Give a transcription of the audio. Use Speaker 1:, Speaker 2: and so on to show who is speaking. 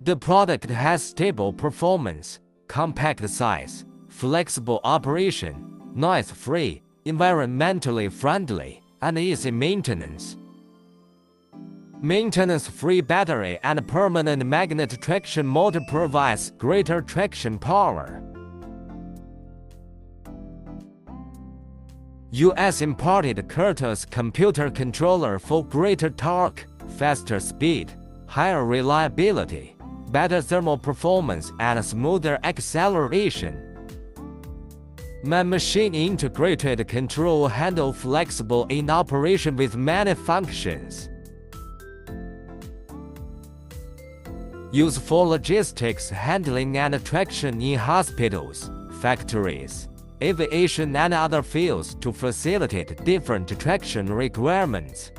Speaker 1: The product has stable performance, compact size, flexible operation, noise-free, environmentally friendly, and easy maintenance. Maintenance-free battery and permanent magnet traction motor provides greater traction power. US imported Curtis computer controller for greater torque, faster speed, higher reliability, better thermal performance, and smoother acceleration. My machine integrated control handle flexible in operation with many functions. Use for logistics handling and traction in hospitals, factories, aviation and other fields to facilitate different traction requirements.